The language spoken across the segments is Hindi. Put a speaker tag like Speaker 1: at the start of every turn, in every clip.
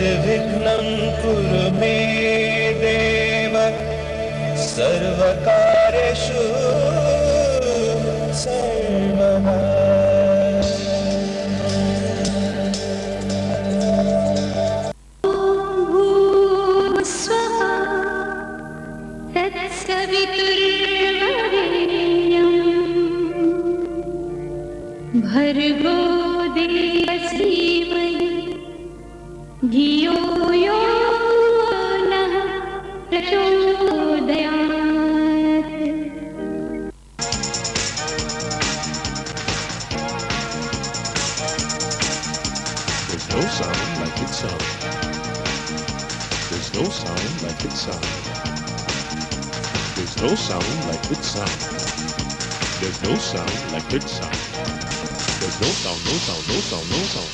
Speaker 1: निर्विघ्नं कुरु मे देव सर्वकार्येषु सर्वदा।
Speaker 2: भर्गो देवस्य धीमहि धियो यो नः प्रचोदयात्।
Speaker 3: There's no sound like its sound. There's no sound like its sound. There's no sound like its sound. There's no sound like its sound. There's no sound, no sound, no sound, no sound.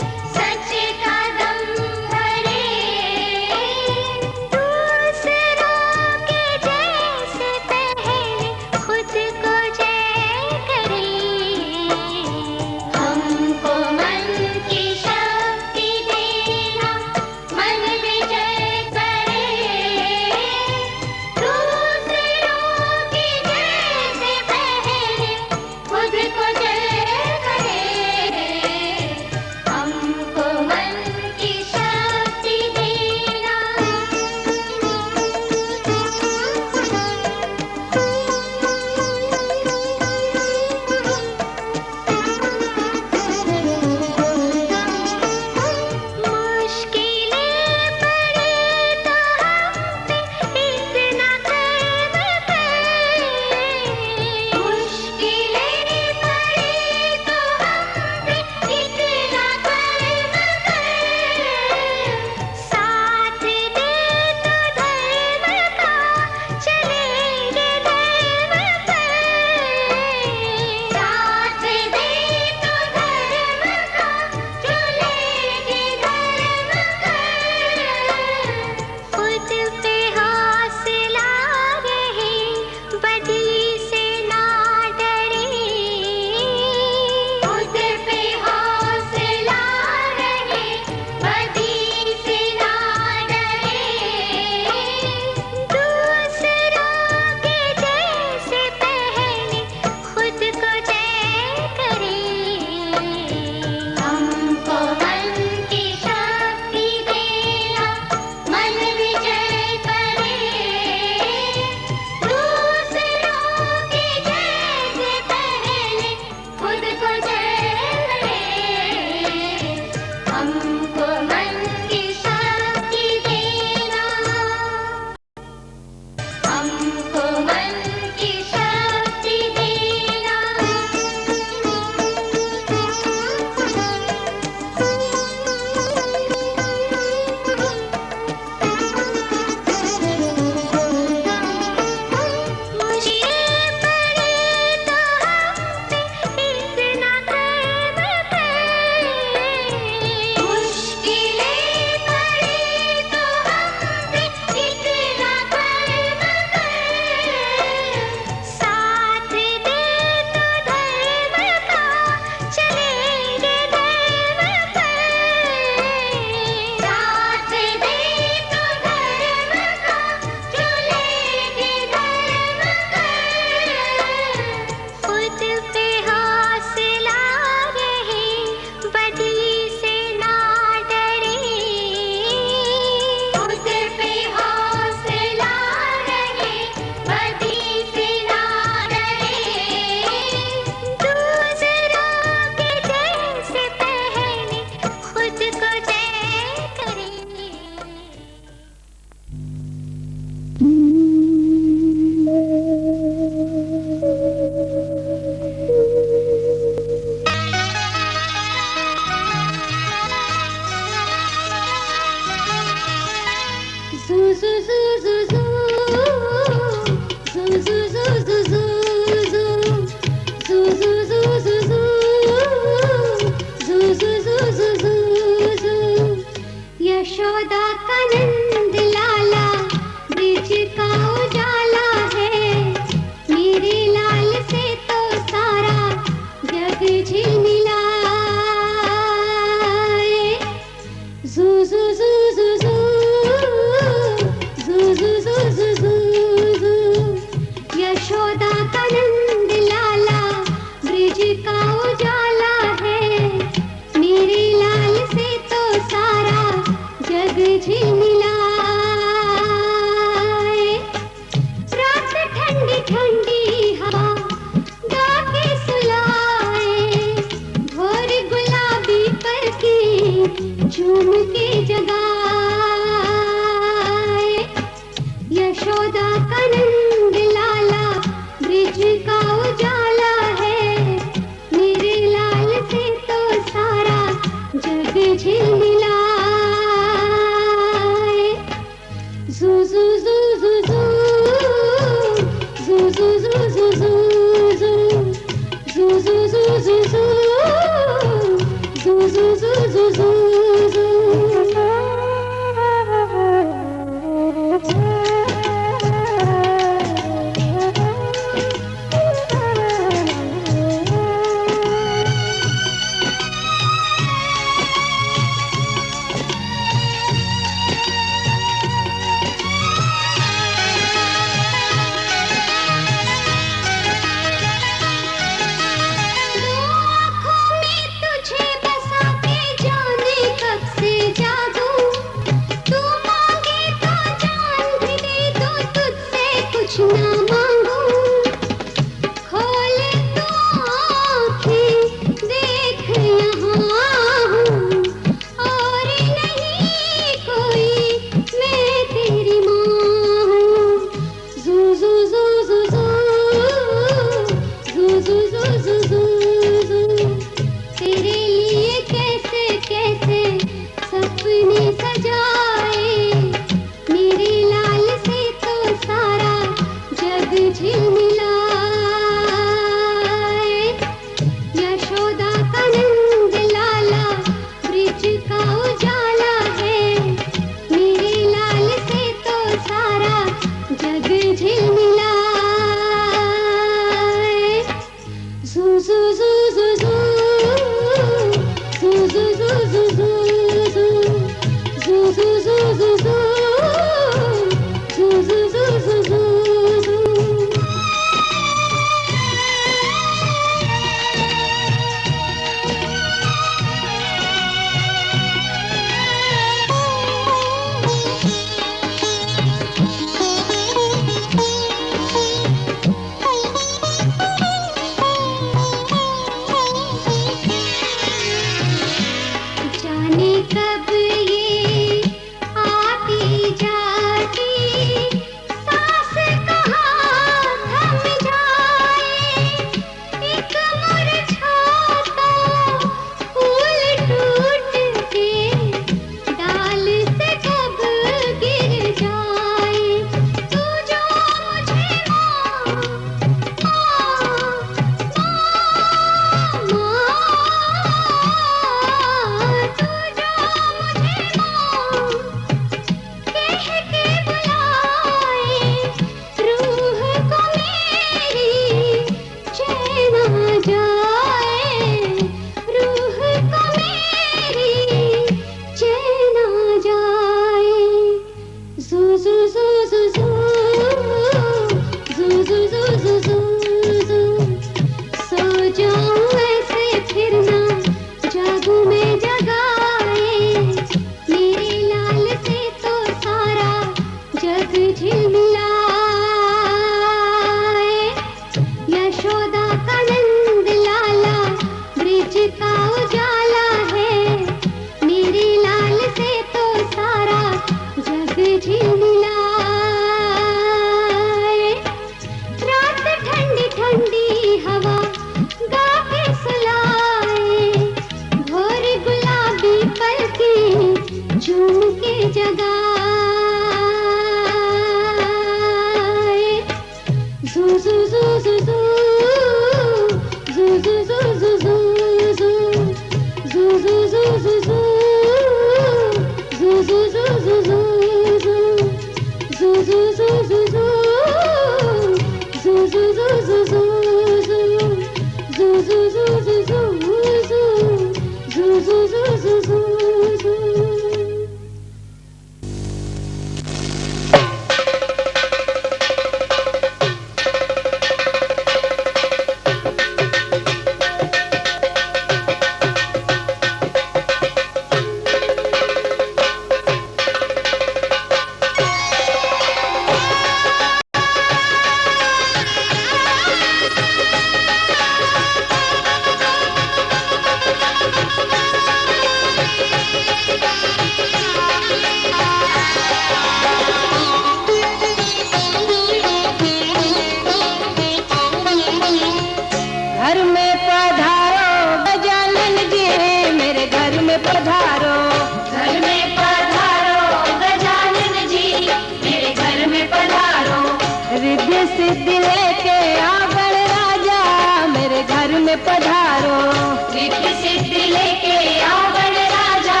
Speaker 2: Riddhi Siddhi लेके आओ गण राजा,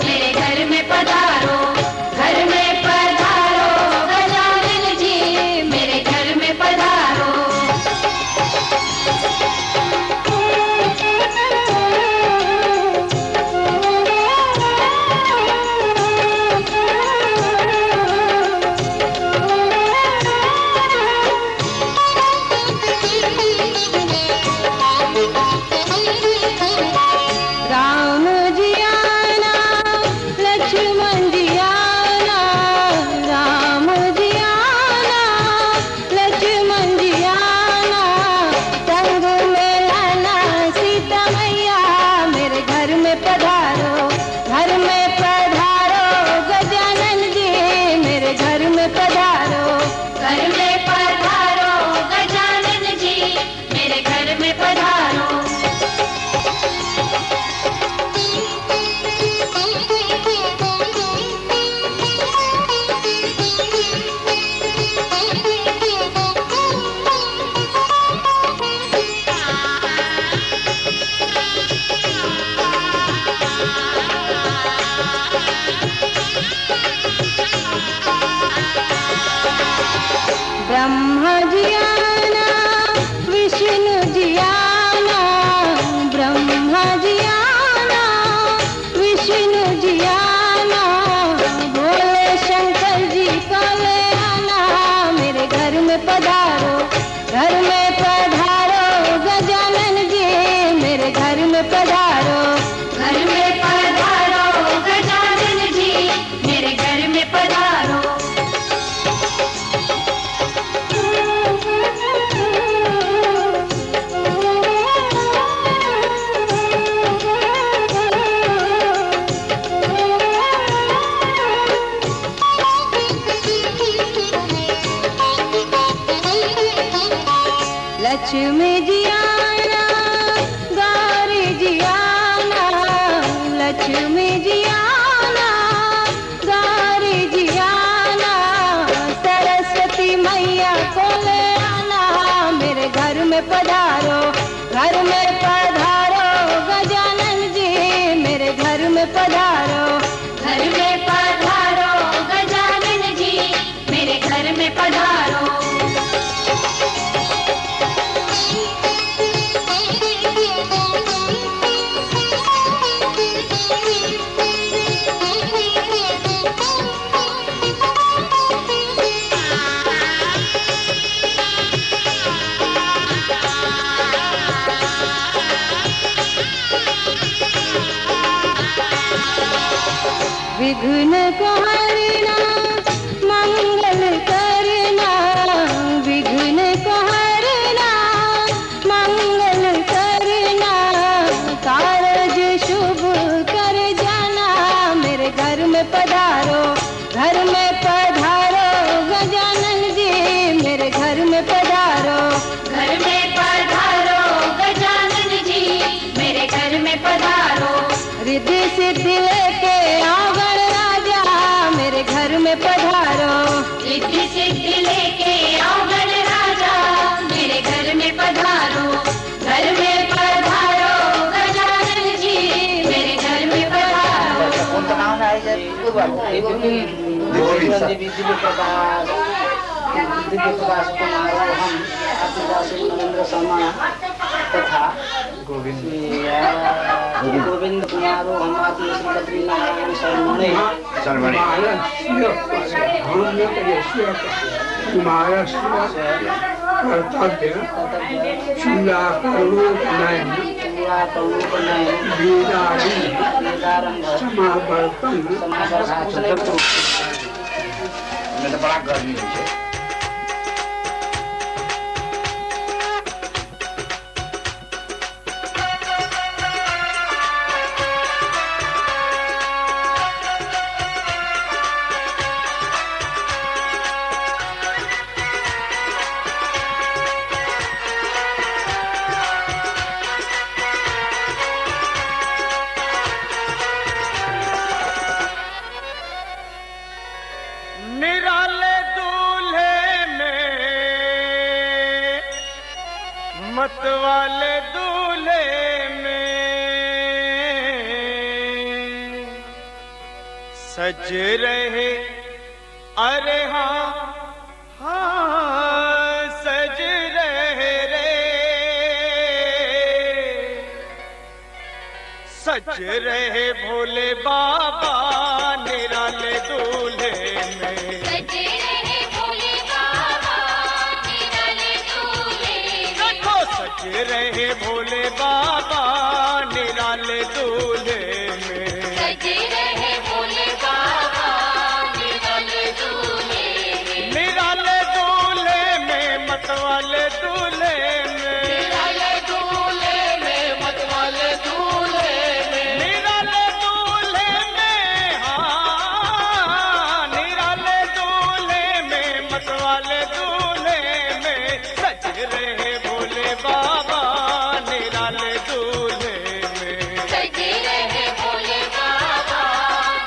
Speaker 2: मेरे घर में पधारो, घर में पधारो गजानन जी, मेरे घर में पधारो। राम जी आना, लक्ष्मण जी आना, राम जी आना, लक्ष्मण जी आना, संग में लाना सीता मैया, मेरे घर में पधारो, घर में पधारो गजानन जी, मेरे घर में पधारो, घर में पधारो गजानन जी, मेरे घर में पधारो। ब्रह्मा जी आना, विष्णु जी आना, ब्रह्मा जी आना, विष्णु जी आना, भोले शंकर जी को ले आना, मेरे घर में पधारो, घर में पधारो गजानन जी, मेरे घर में पधारो, घर में पधारो गजानन जी, मेरे घर में पधारो। लक्ष्मी जी आना, गौरी जी आना, लक्ष्मी जी आना, गौरी जी आना, सरस्वती मैया को ले आना, मेरे घर में पधारो, घर में पधारो गजानन जी, मेरे घर में पधारो, घर में पधारो गजानन जी, मेरे घर में पधारो। विघ्न को हरना, मंगल करना, विघ्न को हरना, मंगल करना, कारज शुभ कर जाना, मेरे घर में पधारो, घर में पधारो गजानन जी, मेरे घर में पधारो, घर में पधारो गजानन जी, मेरे घर में पधारो। रिद्धि सिद्धि लेके आओ गण राजा, मेरे घर में पधारो, रिद्धि सिद्धि लेके आओ गण राजा, मेरे घर में पधारो, घर में पधारो गजानन जी, मेरे घर में पधारो।
Speaker 4: दिव्य प्रकाश कुमार हम आदिवासी नरेंद्र शर्मा तथा गोविंद कुमार हम आत्म श्री बद्रीनारायण शर्मणे कर्तव्य शिला करुणायन समावर्तन
Speaker 5: मैं तो बड़ा गर्मी है।
Speaker 1: निराले दूल्हे सज रहे, अरे हाँ हाँ सज रहे रे, सज रहे भोले बाबा निराले दूल्हे में,
Speaker 2: सज रहे भोले बाबा निराले दूल्हे में,
Speaker 1: देखो सज रहे भोले बाबा निराले दूल्हे में,
Speaker 2: सज रहे भोले बाबा निराले दूल्हे में,
Speaker 1: निराले दूल्हे में मतवाले दूल्हे में,
Speaker 2: निराले दूल्हे में मतवाले दूल्हे में,
Speaker 1: निराले दूल्हे में, हाँ निराले दूल्हे में मतवाले दूल्हे में, सज रहे भोले बाबा निराले दूल्हे में,
Speaker 2: सज रहे भोले बाबा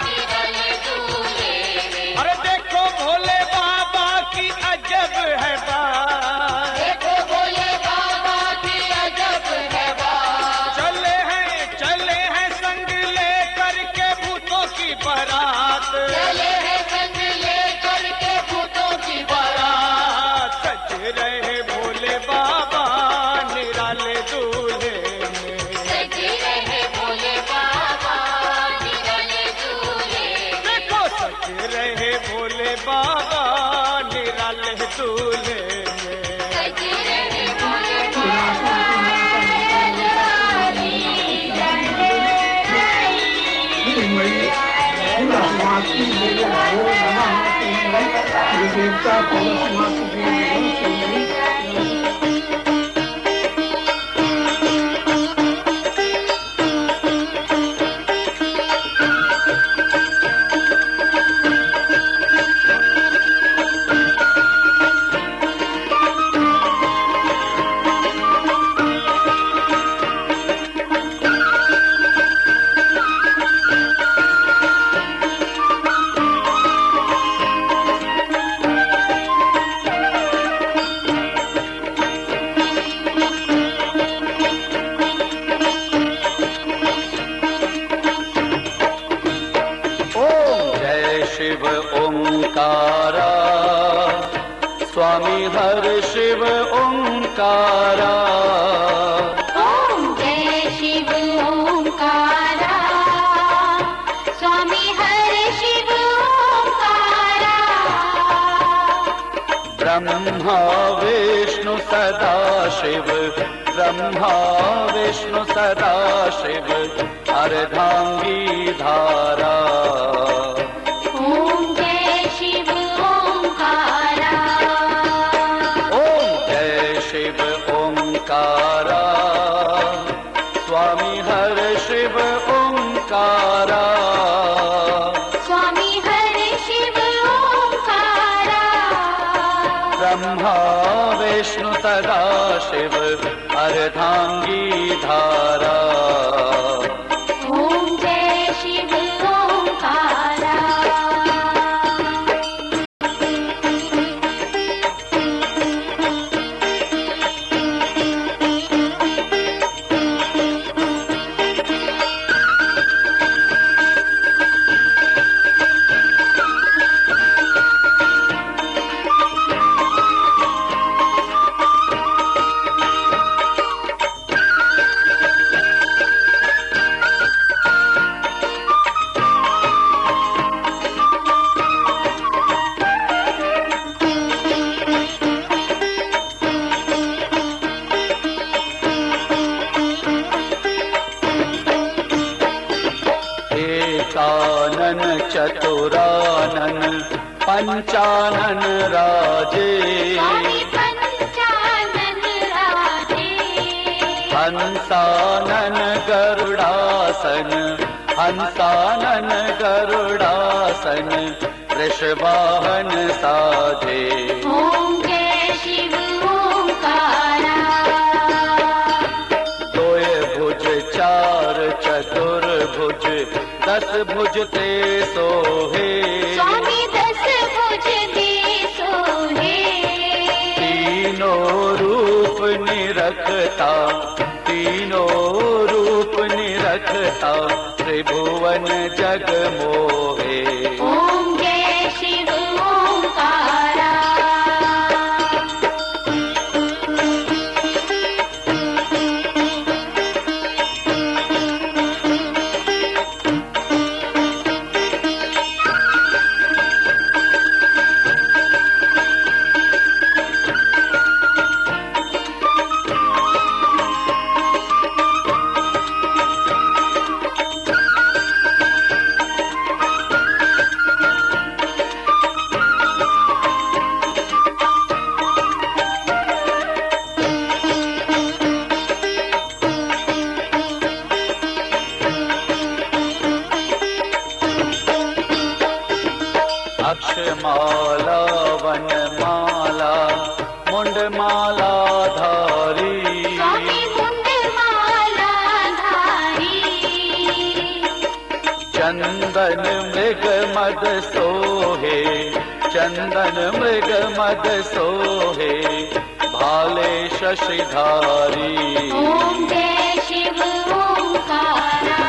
Speaker 2: निराले दूल्हे में,
Speaker 1: अरे देखो भोले बाबा की अजब है बात,
Speaker 2: देखो भोले बाबा की अजब है बात,
Speaker 1: चले हैं संग ले करके भूतों की बारात,
Speaker 2: चले हैं संग लेकर के भूतों की बारात,
Speaker 1: सज रहे भोले बाबा निराले दूल्हे में,
Speaker 2: सज रहे भोले बाबा निराले दूल्हे में,
Speaker 1: देखो सज रहे भोले बाबा निराले दूल्हे में,
Speaker 2: सज रहे भोले बाबा निराले
Speaker 4: पूरा समाप्ति देवता पूरा समाप्ति
Speaker 6: शिव ओंकारा स्वामी हर शिव ओंकारा,
Speaker 2: ओम जय शिव ओंकारा स्वामी हर शिव ओंकारा,
Speaker 6: ब्रह्मा विष्णु सदा शिव, ब्रह्मा विष्णु सदा शिव अर्धांगी धारा,
Speaker 2: ओम जय शिव ओंकारा,
Speaker 6: ओम जय शिव ओंकारा स्वामी हर शिव ओंकारा,
Speaker 2: स्वामी हर शिव ओंकारा,
Speaker 6: ब्रह्मा विष्णु सदा शिव अर्धांगी धारा,
Speaker 2: ओम जय शिव ओंकारा,
Speaker 6: एकानन चतुरानन पंचानन राजे,
Speaker 2: स्वामी पंचानन राजे,
Speaker 6: हंसानन गरुड़ासन, हंसानन गरुड़ासन वृषवाहन साजे,
Speaker 2: ओम जय शिव ओंकारा,
Speaker 6: दोय भुज चार चतुर्भुज दस भुज ते सोहे,
Speaker 2: स्वामी दस भुज दे सोहे,
Speaker 6: तीनों रूप निरखता, तीनों रूप निरखता त्रिभुवन जग मोहे।
Speaker 2: ओम जय शिव ओंकारा।
Speaker 6: अक्षमाला वनमाला मुंडमाला धारी।
Speaker 2: स्वामी मुंडमाला धारी।
Speaker 6: चंदन मृग मद सोहे, चंदन मृग मद सोहे, भाले शशिधारी।
Speaker 2: ओम जय शिव ओंकारा।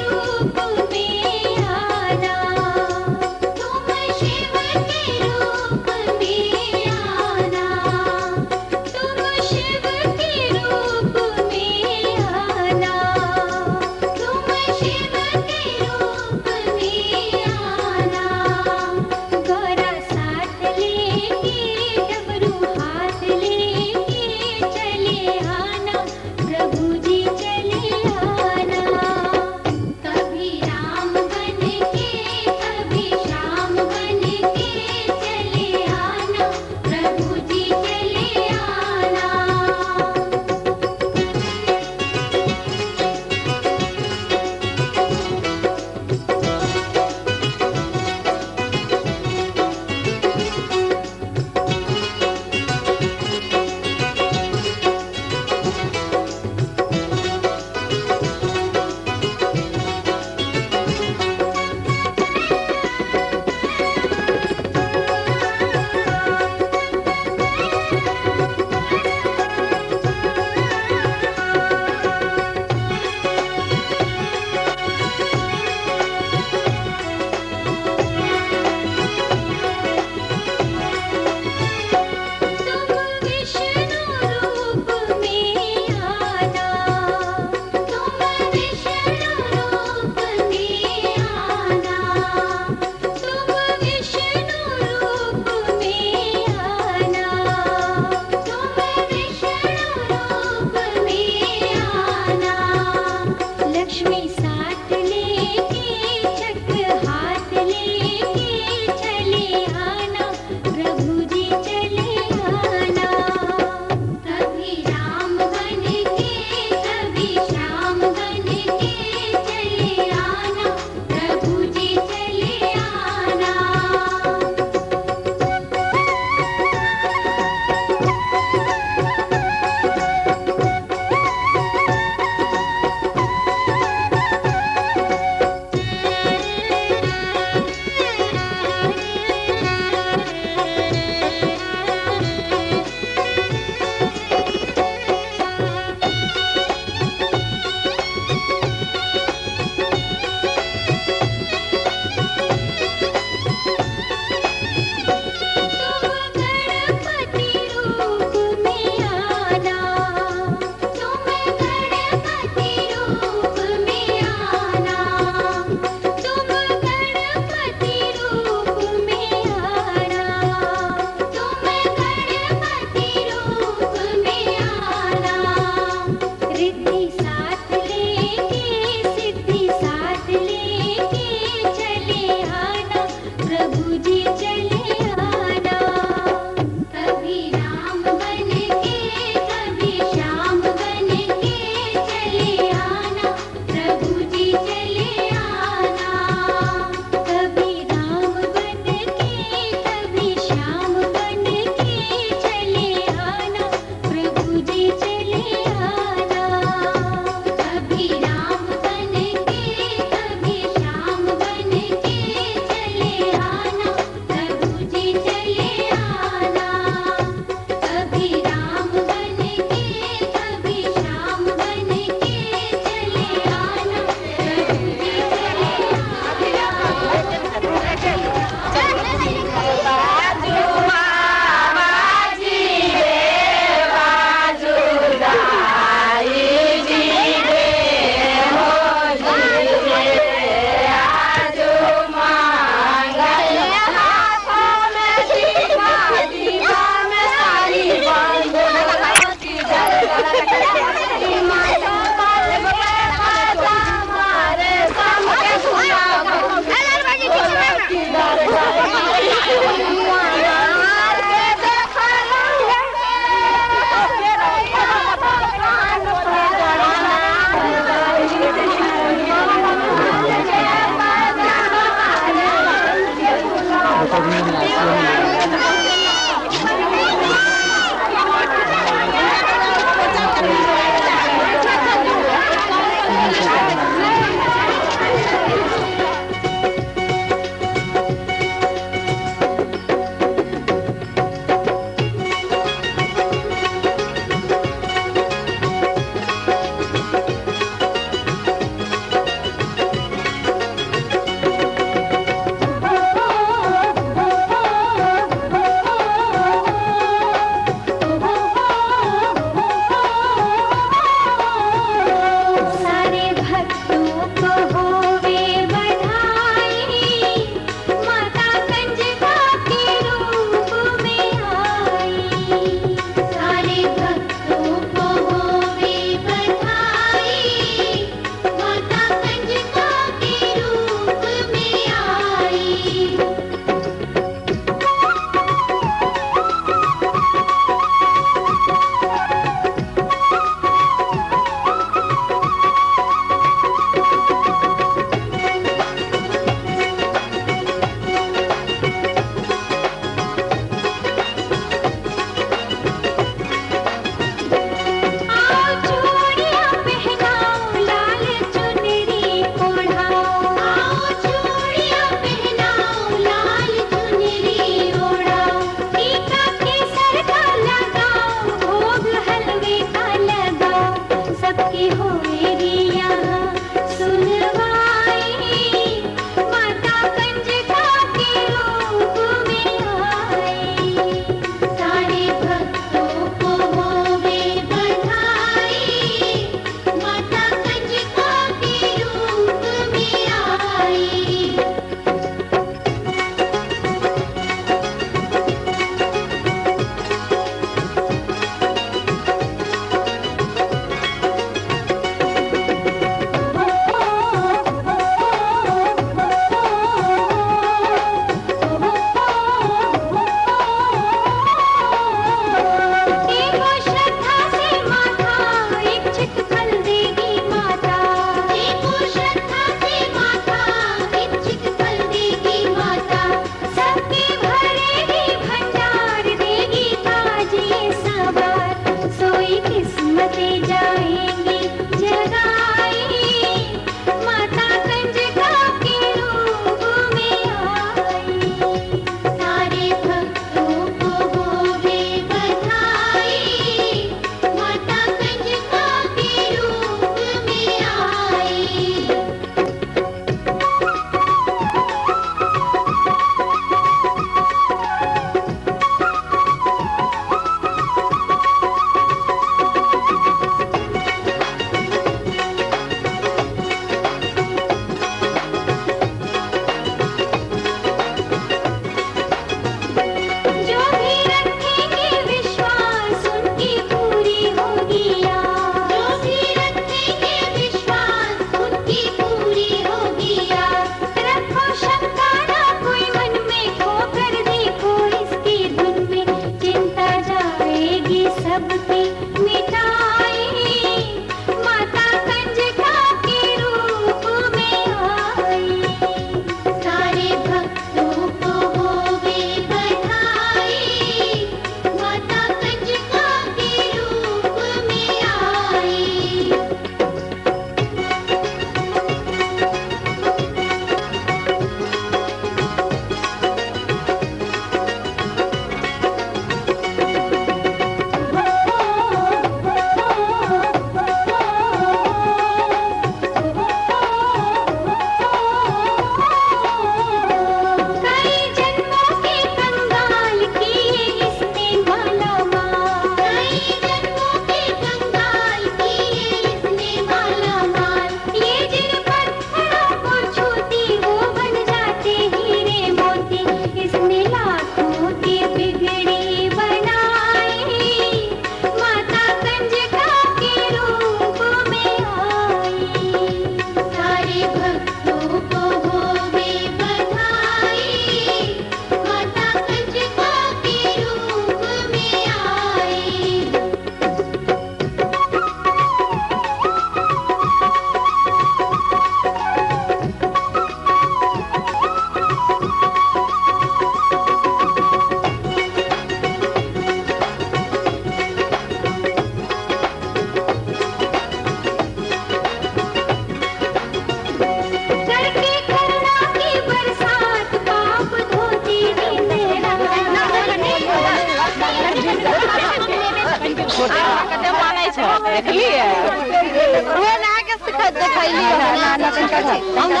Speaker 2: देखैली ना ना तनका आउ ना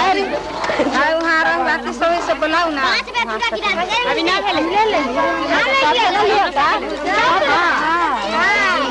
Speaker 2: अरे हां वहां रंग बात से बुलाऊ ना अभी ना ले ले ले लिया का हां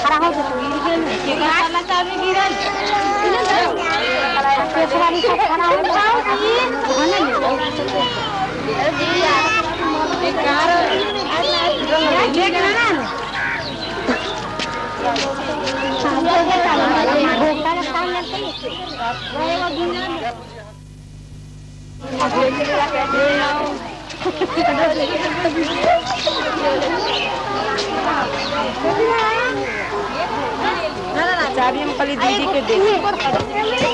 Speaker 2: खड़ा हो चाबी हम कल दीदी के दे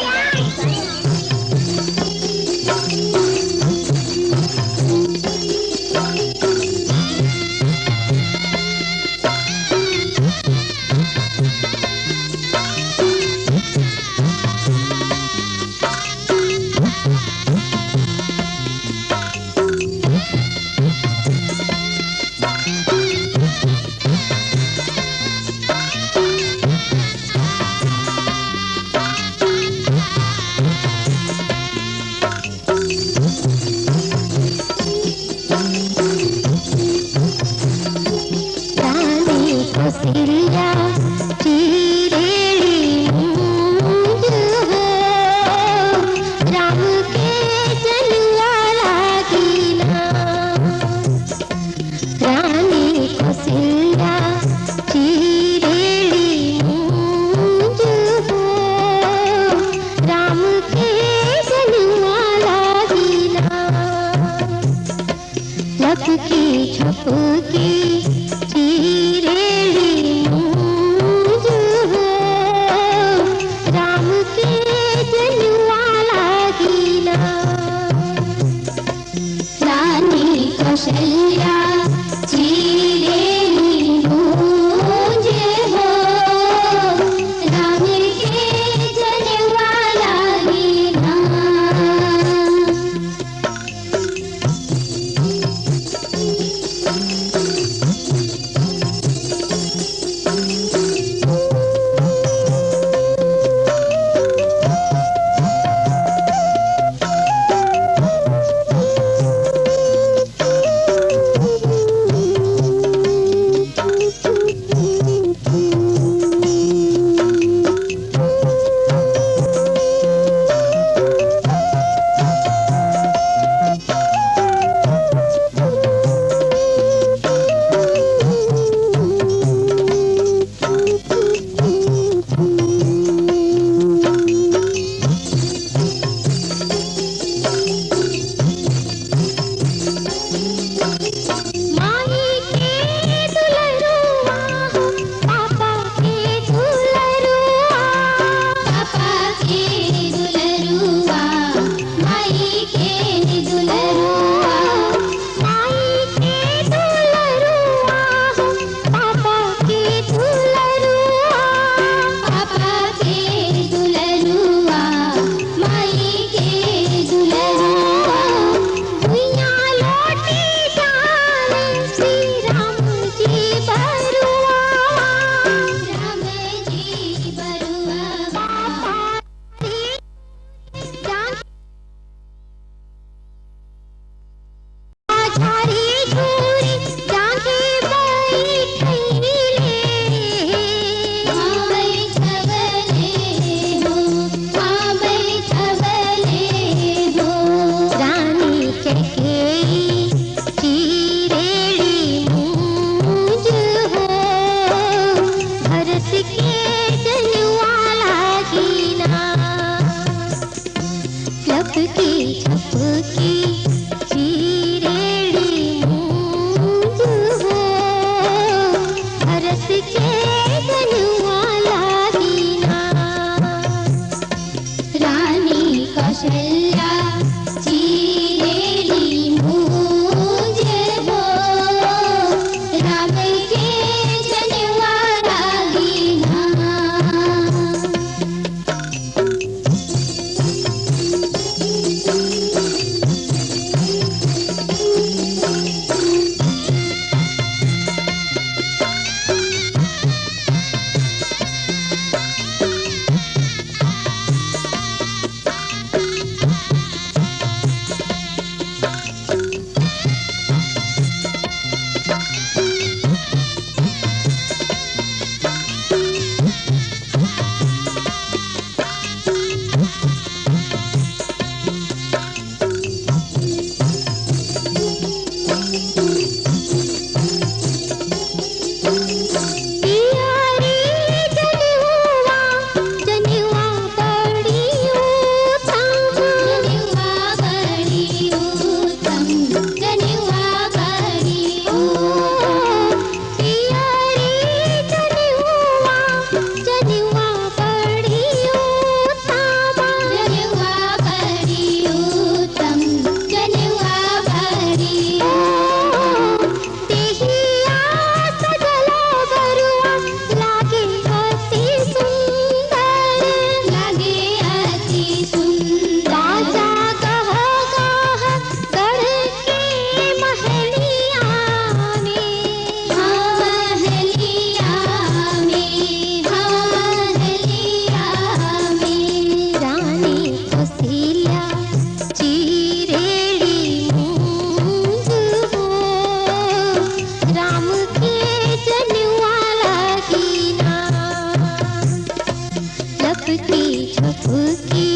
Speaker 7: झपकी झपकी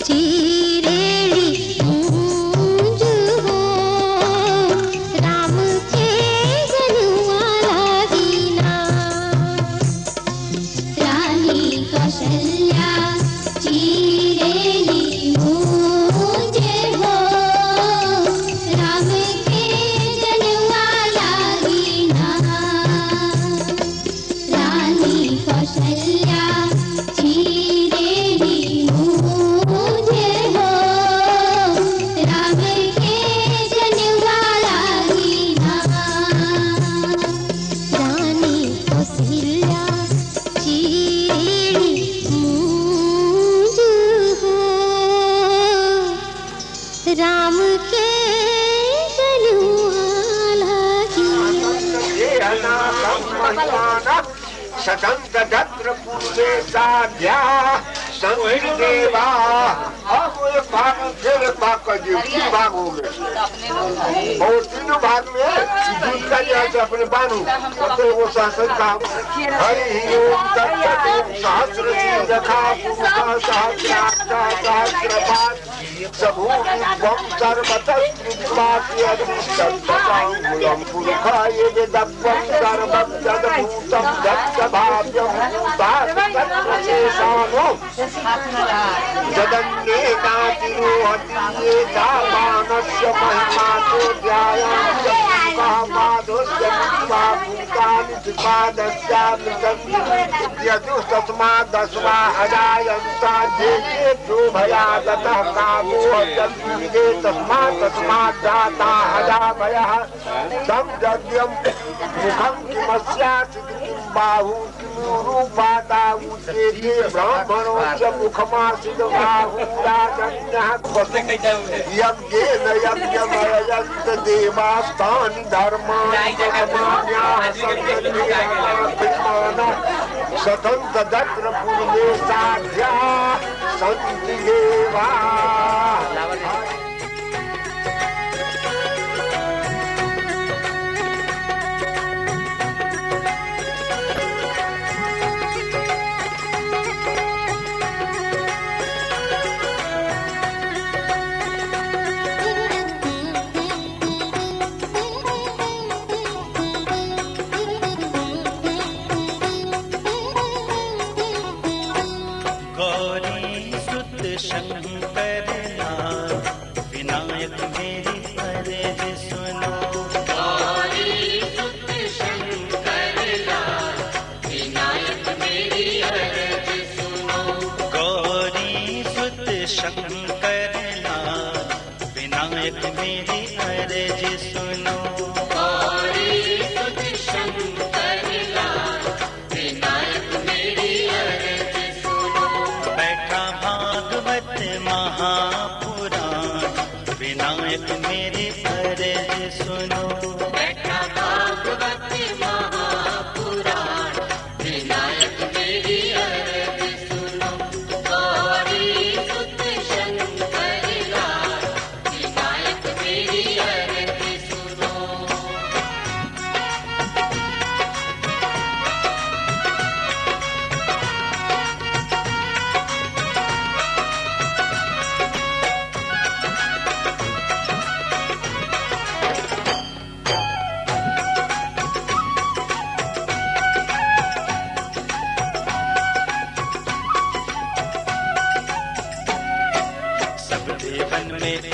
Speaker 7: चिरेड़ी गूंज हो राम के जनुआ लागिना रानी कौशल्या चिरेड़ी गूंज हो राम के जनुआ लागिना रानी कौशल्या चिरेड़ी गूंज हो राम के जनुआ लागिना रानी कौशल्या चिरेड़ी गूंज हो राम के जनुआ लागिना
Speaker 4: सतंत दत्र पूर्वे साध्या संत देवा। अब एक भाग फिर एक भाग कर दिए, 3 भाग हो गए और तीनों भाग में दूध का जैसे अपने बानू अपने वो शासन का हरि ओम तत्सत सहस्र रखा सहस्रपात सबूतम सर्वतस्कृतवाक्यं पुरुषाय वेदत्वं सर्वजगभूतं दत्तभाव्यं तात्तत्प्रशेषानो जगन्नेकातिरोहति ये दावानस्य महिमातो ध्यायाञ्च कामादोस्य भूतानि त्रिपादस्यामृतं यदुस्तस्माद्दस्मा अजायन्ता जेभ्यो भयादतः कामो जन्मे तस्मात् जाता अजाभयः तं यज्ञं मुखं किमस्यात् किं बाहु रूपाता उच्यते ब्राह्मणोश्च मुखमासीदबाहुराजन्यः यज्ञेन यज्ञमयजन्त देवास्तानि धर्माणि कर्माण्याः सन्ततिर्मानः सतन्त दत्र पूर्वे साध्या सन्ति देवाः।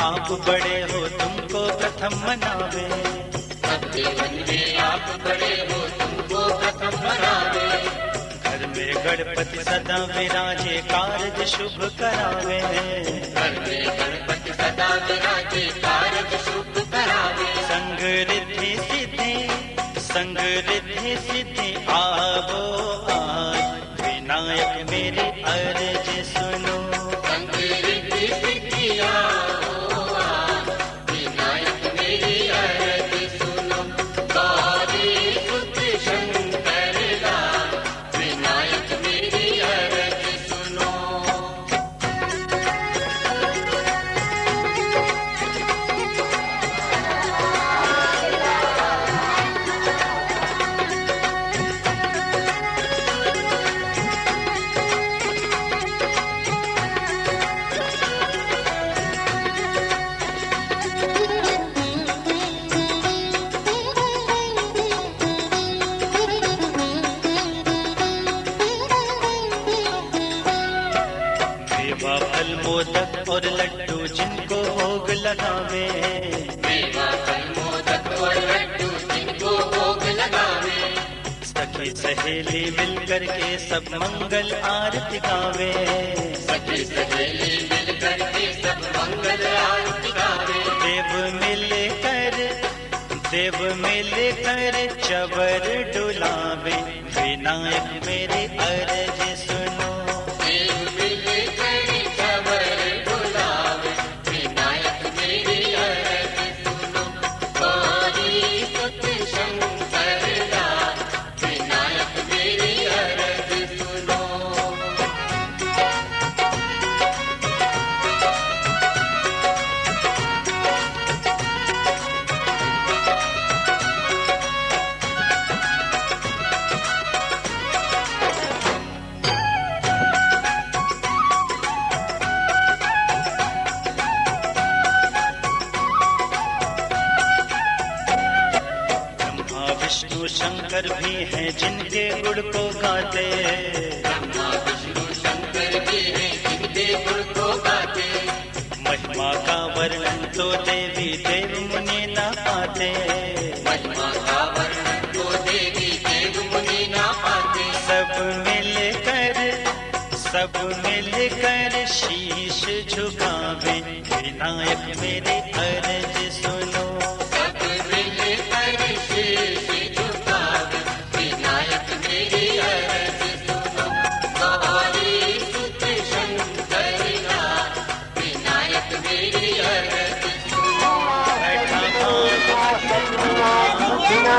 Speaker 6: आप बड़े हो तुमको प्रथम मनावे, सब जीवन में आप बड़े हो तुमको प्रथम मनावे। घर में गणपति सदा विराजे कार्य शुभ करावे, घर में गणपति सदा विराजे कार्य शुभ करावे। संग रिद्धि सिद्धि संग रिद्धि सिद्धि आवो आज, विनायक मेरी अर्ज सुनो। संग रिद्धि सिद्धि मेवा फल मोदक और लड्डू जिनको भोग लगावे,
Speaker 2: मेवा फल मोदक और लड्डू जिनको भोग लगावे,
Speaker 6: सखी सहेली मिलकर के सब मंगल आरती गावे,
Speaker 2: सखी सहेली मिलकर के सब मंगल आरती गावे।
Speaker 6: देव मिलकर चवर डुलावे, विनायक मेरी अर्ज सुनो।
Speaker 2: देव मिलकर चवर डुलावे, विनायक मेरी अर्ज सुनो। गौरी सुत शंकर लाल, विनायक मेरी अर्ज सुनो।
Speaker 6: विष्णु शंकर भी हैं जिनके गुण को गाते,
Speaker 2: ब्रह्मा विष्णु शंकर भी हैं जिनके गुण को गाते,
Speaker 6: महिमा का वर्णन तो देवी देव मुनि न पाते,
Speaker 2: महिमा का वर्णन तो देवी देव मुनि न पाते।
Speaker 6: सब मिलकर शीश झुकावे, विनायक मेरी अर्ज सुनो।
Speaker 2: सब मिलकर शीश झुकावे, विनायक मेरी अर्ज सुनो। गौरी सुत शंकर लाल, विनायक मेरी अर्ज सुनो।
Speaker 4: बिना